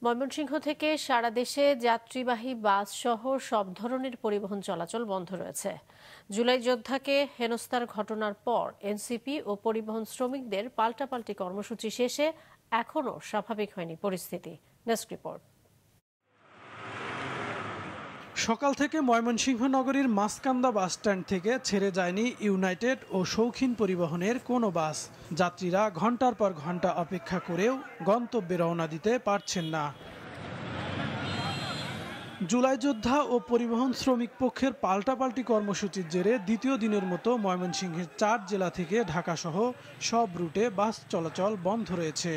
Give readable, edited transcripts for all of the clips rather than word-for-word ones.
ময়মনসিংহ থেকে সারা দেশে যাত্রীবাহী বাস সহ সব ধরনের পরিবহন চলাচল বন্ধ রয়েছে। জুলাই যোদ্ধাকে হেনস্থার ঘটনার পর এনসিপি ও পরিবহন শ্রমিকদের পাল্টাপাল্টি কর্মসূচি শেষে এখনও স্বাভাবিক হয়নি পরিস্থিতি। Desk report. সকাল থেকে ময়মনসিংহ নগরীর মাসকান্দা বাস স্ট্যান্ড থেকে ছেড়ে যায়নি ইউনাইটেড ও শৌখিন পরিবহনের কোনো বাস। যাত্রীরা ঘন্টার পর ঘন্টা অপেক্ষা করেও গন্তব্যে রওনা দিতে পারছেন না। জুলাই যোদ্ধা ও পরিবহন শ্রমিক পক্ষের পাল্টাপাল্টি কর্মসূচির জেরে দ্বিতীয় দিনের মতো ময়মনসিংহের 4 জেলা থেকে ঢাকাসহ সব রুটে বাস চলাচল বন্ধ রয়েছে।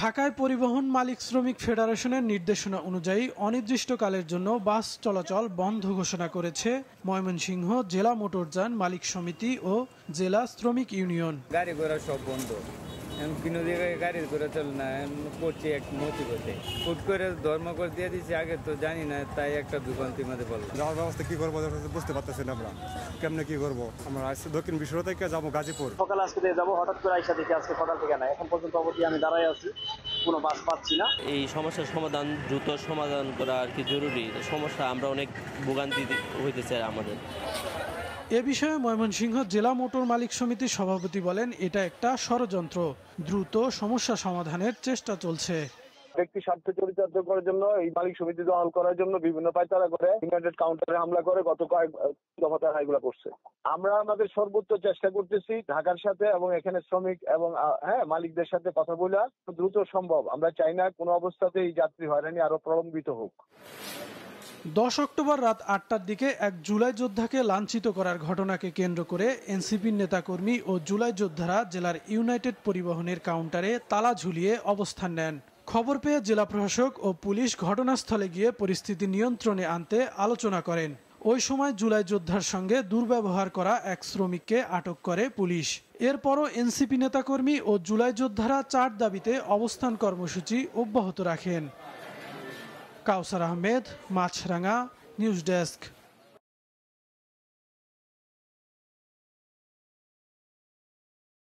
ঢাকায় পরিবহন মালিক শ্রমিক ফেডারেশনের নির্দেশনা অনুযায়ী অনির্দিষ্টকালের জন্য বাস চলাচল বন্ধ ঘোষণা করেছে ময়মনসিংহ জেলা মোটরযান মালিক সমিতি ও জেলা শ্রমিক ইউনিয়ন। গাড়ি ঘোড়া সব বন্ধ, কোনো জায়গায় গাড়ি ঘোড়া চল না, পড়ছে এক নথিপথে ফুট করে ধর্ম করে দিয়ে দিচ্ছে। আগে তো জানি না, তাই একটা দুর্গন্তির মধ্যে বলবো। যাওয়ার ব্যবস্থা কি করবো বুঝতে পারতেছি না, আমরা কেমনে কি করবো। আমরা আসছি দক্ষিণ বিশ্ব থেকে যাবো গাজীপুর। সকাল আজকে যাবো, হঠাৎ করে আইসা দেখি আজকে সকাল থেকে না, এখন পর্যন্ত অবধি আমি দাঁড়াই আছি, কোনো বাস পাচ্ছি না। এই সমস্যার সমাধান দ্রুত সমাধান করা আর কি জরুরি। সমস্যা আমরা অনেক ভোগান্তি হইতেছে আমাদের। এ বিষয়ে ময়মনসিংহ জেলা মোটর মালিক সমিতির সভাপতি বলেন, এটা একটা ষড়যন্ত্র, দ্রুত সমস্যা সমাধানের চেষ্টা চলছে। ব্যক্তি স্বার্থ চরিতার্থ করার জন্য এই মালিক সমিতি দখল করার জন্য বিভিন্ন পায়তারা করে ইউনাইটেড কাউন্টারে হামলা করে গত কয়েক দফা তারা এগুলো করছে। আমরা আমাদের সর্বোচ্চ চেষ্টা করতেছি ঢাকার সাথে এবং এখানে শ্রমিক এবং মালিকদের সাথে কথা বলা দ্রুত সম্ভব। আমরা চাই না কোনো অবস্থাতে এই যাত্রী হয়রানি আরো প্রলম্বিত হোক। 10 অক্টোবর রাত 8টার দিকে এক জুলাই যোদ্ধাকে লাঞ্ছিত করার ঘটনাকে কেন্দ্র করে এনসিপির নেতাকর্মী ও জুলাই যোদ্ধারা জেলার ইউনাইটেড পরিবহনের কাউন্টারে তালা ঝুলিয়ে অবস্থান নেন। খবর পেয়ে জেলা প্রশাসক ও পুলিশ ঘটনাস্থলে গিয়ে পরিস্থিতি নিয়ন্ত্রণে আনতে আলোচনা করেন। ওই সময় জুলাই যোদ্ধার সঙ্গে দুর্ব্যবহার করা এক শ্রমিককে আটক করে পুলিশ। এরপরও এনসিপি নেতাকর্মী ও জুলাই যোদ্ধারা 4 দাবিতে অবস্থান কর্মসূচি অব্যাহত রাখেন। কাউসার আহমেদ, মাছরাঙা, নিউজ ডেস্ক।